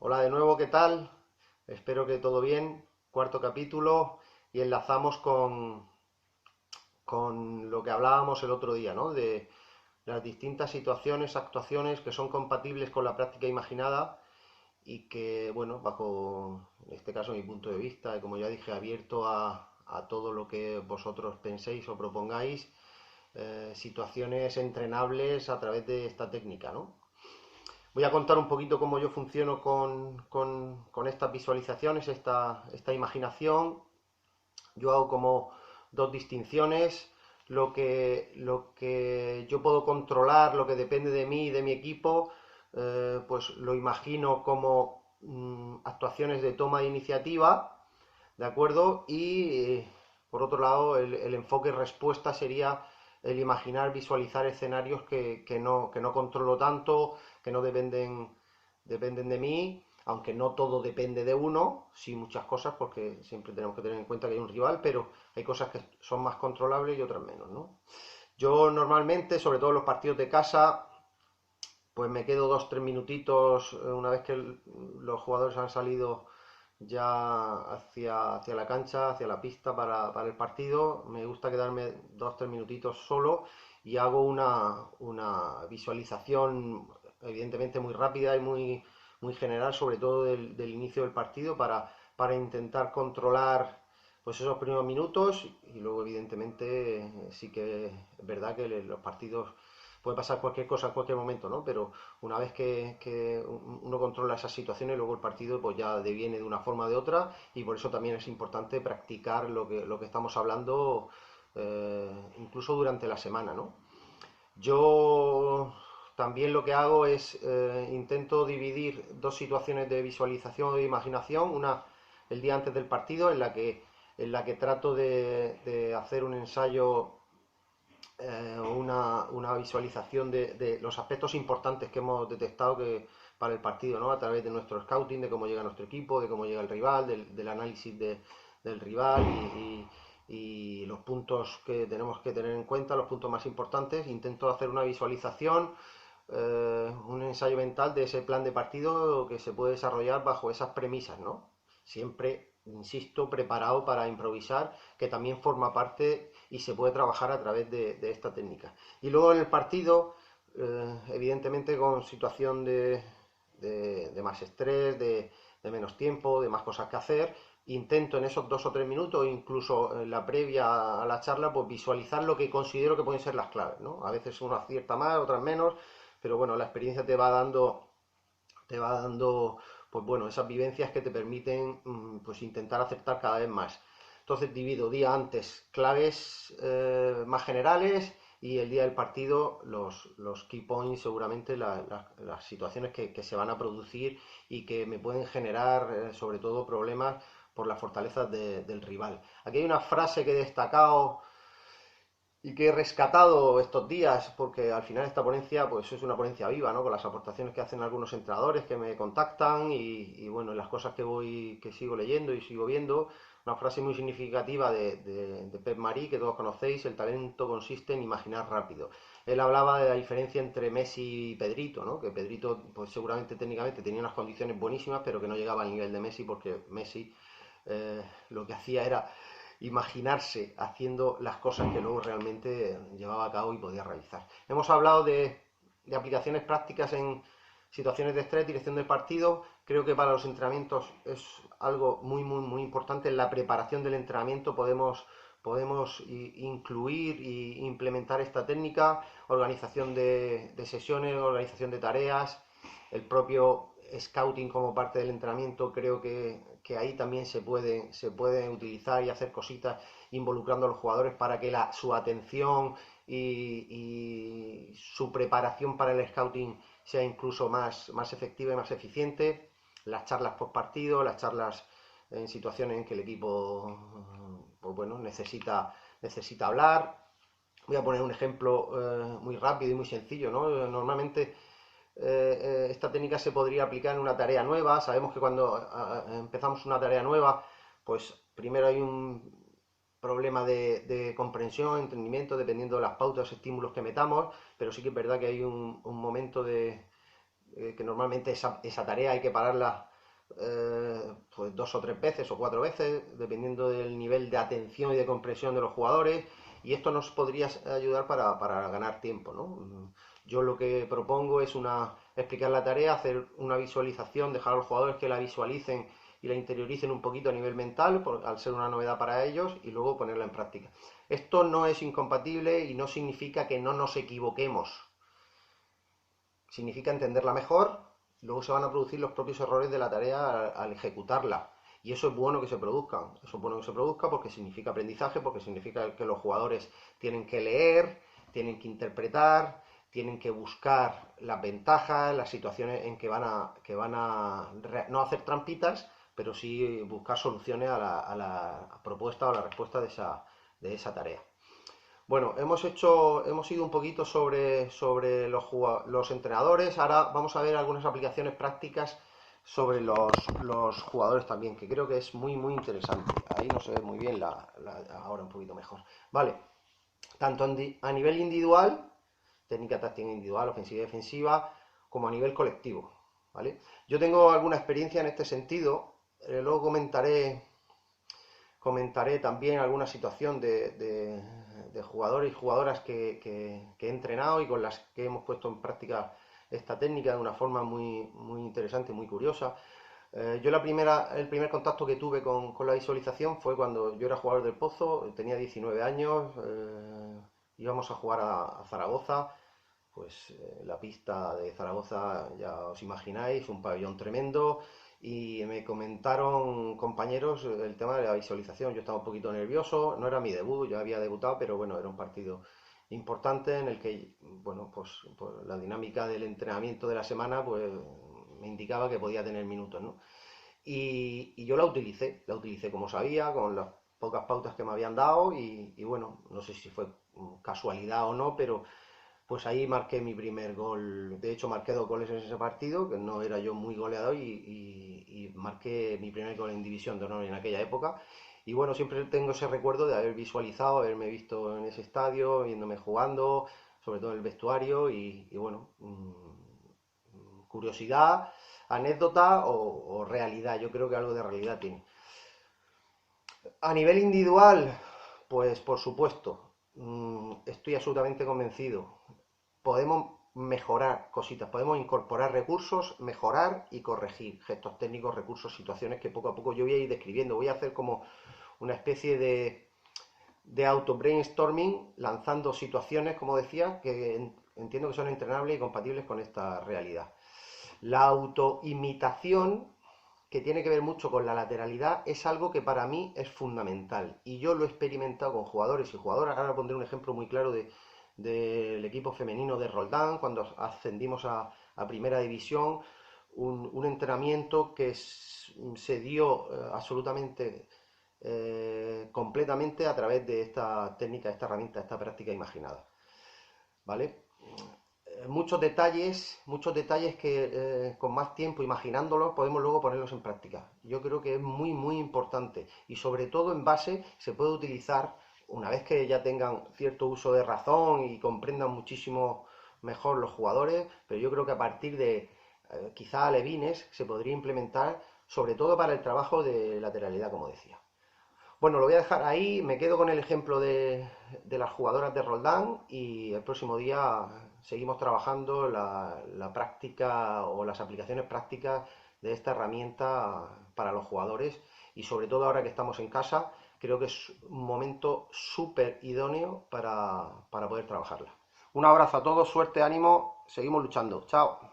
Hola de nuevo, ¿qué tal? Espero que todo bien. Cuarto capítulo y enlazamos con lo que hablábamos el otro día, ¿no? De las distintas situaciones, actuaciones que son compatibles con la práctica imaginada y que, bueno, bajo, en este caso, mi punto de vista, y como ya dije, abierto a todo lo que vosotros penséis o propongáis, situaciones entrenables a través de esta técnica, ¿no? Voy a contar un poquito cómo yo funciono con estas visualizaciones, esta imaginación. Yo hago como dos distinciones. Lo que yo puedo controlar, lo que depende de mí y de mi equipo, pues lo imagino como actuaciones de toma de iniciativa, ¿de acuerdo? Y por otro lado, el enfoque respuesta sería el imaginar, visualizar escenarios que no controlo tanto, que no dependen de mí, aunque no todo depende de uno, sí muchas cosas, porque siempre tenemos que tener en cuenta que hay un rival, pero hay cosas que son más controlables y otras menos, ¿no? Yo normalmente, sobre todo en los partidos de casa, pues me quedo 2, 3 minutitos una vez que los jugadores han salido ya hacia la cancha, hacia la pista para el partido. Me gusta quedarme 2, 3 minutitos solo y hago una visualización evidentemente muy rápida y muy general, sobre todo del inicio del partido, para intentar controlar pues esos primeros minutos y luego evidentemente sí que es verdad que los partidos puede pasar cualquier cosa en cualquier momento, ¿no? Pero una vez que uno controla esas situaciones, luego el partido pues ya deviene de una forma o de otra y por eso también es importante practicar lo que estamos hablando incluso durante la semana, ¿no? Yo también lo que hago es intento dividir dos situaciones de visualización o de imaginación, una el día antes del partido en la que trato de hacer un ensayo, una visualización de los aspectos importantes que hemos detectado para el partido, ¿no? A través de nuestro scouting, de cómo llega nuestro equipo, de cómo llega el rival, del análisis del rival y los puntos que tenemos que tener en cuenta, los puntos más importantes. Intento hacer una visualización, un ensayo mental de ese plan de partido que se puede desarrollar bajo esas premisas, ¿no? Siempre, insisto, preparado para improvisar, que también forma parte y se puede trabajar a través de esta técnica. Y luego en el partido, evidentemente con situación de más estrés, de menos tiempo, de más cosas que hacer, intento en esos 2 o 3 minutos, incluso en la previa a la charla, pues visualizar lo que considero que pueden ser las claves, ¿no? A veces uno acierta más, otras menos, pero bueno, la experiencia te va dando, pues bueno, esas vivencias que te permiten pues intentar acertar cada vez más. Entonces divido día antes claves más generales y el día del partido los key points, seguramente las situaciones que se van a producir y que me pueden generar sobre todo problemas por las fortalezas del rival. Aquí hay una frase que he destacado y que he rescatado estos días, porque al final esta ponencia pues es una ponencia viva, ¿no? Con las aportaciones que hacen algunos entrenadores que me contactan y bueno, las cosas que sigo leyendo y sigo viendo. Una frase muy significativa de Pep Marí, que todos conocéis: el talento consiste en imaginar rápido. Él hablaba de la diferencia entre Messi y Pedrito, ¿no? Que Pedrito pues seguramente técnicamente tenía unas condiciones buenísimas, pero que no llegaba al nivel de Messi, porque Messi lo que hacía era imaginarse haciendo las cosas que luego realmente llevaba a cabo y podía realizar. Hemos hablado de aplicaciones prácticas en situaciones de estrés, dirección del partido. Creo que para los entrenamientos es algo muy importante. En la preparación del entrenamiento podemos incluir e implementar esta técnica, organización de sesiones, organización de tareas, el propio scouting como parte del entrenamiento. Creo que ahí también se puede utilizar y hacer cositas involucrando a los jugadores para que su atención y su preparación para el scouting sea incluso más efectiva y más eficiente. Las charlas post partido, las charlas en situaciones en que el equipo pues bueno, necesita hablar. Voy a poner un ejemplo muy rápido y muy sencillo, ¿no? Normalmente esta técnica se podría aplicar en una tarea nueva. Sabemos que cuando empezamos una tarea nueva, pues primero hay un problema de comprensión, entendimiento, dependiendo de las pautas, estímulos que metamos, pero sí que es verdad que hay un momento que normalmente esa tarea hay que pararla pues 2 o 3 veces o 4 veces, dependiendo del nivel de atención y de comprensión de los jugadores, y esto nos podría ayudar para ganar tiempo, ¿no? Yo lo que propongo es explicar la tarea, hacer una visualización, dejar a los jugadores que la visualicen y la interioricen un poquito a nivel mental, al ser una novedad para ellos, y luego ponerla en práctica. Esto no es incompatible y no significa que no nos equivoquemos. Significa entenderla mejor, luego se van a producir los propios errores de la tarea al ejecutarla. Y eso es bueno que se produzcan. Eso es bueno que se produzca porque significa aprendizaje, porque significa que los jugadores tienen que leer, tienen que interpretar, tienen que buscar las ventajas, las situaciones en que van a no hacer trampitas, pero sí buscar soluciones a la propuesta o a la respuesta de esa tarea. Bueno, hemos ido un poquito sobre los entrenadores. Ahora vamos a ver algunas aplicaciones prácticas sobre los jugadores también, que creo que es muy, muy interesante. Ahí no se ve muy bien ahora un poquito mejor. Vale, tanto a nivel individual, técnica táctica individual, ofensiva y defensiva, como a nivel colectivo. ¿Vale? Yo tengo alguna experiencia en este sentido. Luego comentaré también alguna situación de jugadores y jugadoras que he entrenado y con las que hemos puesto en práctica esta técnica de una forma muy, muy interesante y muy curiosa. Yo el primer contacto que tuve con la visualización fue cuando yo era jugador del Pozo, tenía 19 años, íbamos a jugar a Zaragoza. Pues la pista de Zaragoza, ya os imagináis, un pabellón tremendo, y me comentaron compañeros el tema de la visualización. Yo estaba un poquito nervioso, no era mi debut, yo había debutado, pero bueno, era un partido importante en el que, bueno, pues la dinámica del entrenamiento de la semana, pues me indicaba que podía tener minutos, ¿no? Y yo la utilicé como sabía, con las pocas pautas que me habían dado, y bueno, no sé si fue casualidad o no, pero pues ahí marqué mi primer gol. De hecho, marqué 2 goles en ese partido, que no era yo muy goleador, y marqué mi primer gol en División de Honor en aquella época. Y bueno, siempre tengo ese recuerdo de haber visualizado, haberme visto en ese estadio, viéndome jugando, sobre todo en el vestuario, y bueno, curiosidad, anécdota o realidad. Yo creo que algo de realidad tiene. A nivel individual, pues por supuesto, estoy absolutamente convencido. Podemos mejorar cositas, podemos incorporar recursos, mejorar y corregir gestos técnicos, recursos, situaciones que poco a poco yo voy a ir describiendo. Voy a hacer como una especie de auto-brainstorming, lanzando situaciones, como decía, que entiendo que son entrenables y compatibles con esta realidad. La autoimitación, que tiene que ver mucho con la lateralidad, es algo que para mí es fundamental. Y yo lo he experimentado con jugadores y jugadoras. Ahora pondré un ejemplo muy claro del equipo femenino de Roldán, cuando ascendimos a primera división, un entrenamiento que se dio absolutamente, completamente a través de esta técnica, esta herramienta, esta práctica imaginada. ¿Vale? Muchos detalles que con más tiempo imaginándolos podemos luego ponerlos en práctica. Yo creo que es muy muy importante y sobre todo en base se puede utilizar una vez que ya tengan cierto uso de razón y comprendan muchísimo mejor los jugadores, pero yo creo que a partir de quizá alevines se podría implementar sobre todo para el trabajo de lateralidad, como decía. Bueno, lo voy a dejar ahí, me quedo con el ejemplo de las jugadoras de Roldán y el próximo día seguimos trabajando la práctica o las aplicaciones prácticas de esta herramienta para los jugadores y sobre todo ahora que estamos en casa, creo que es un momento súper idóneo para poder trabajarla. Un abrazo a todos, suerte, ánimo, seguimos luchando. Chao.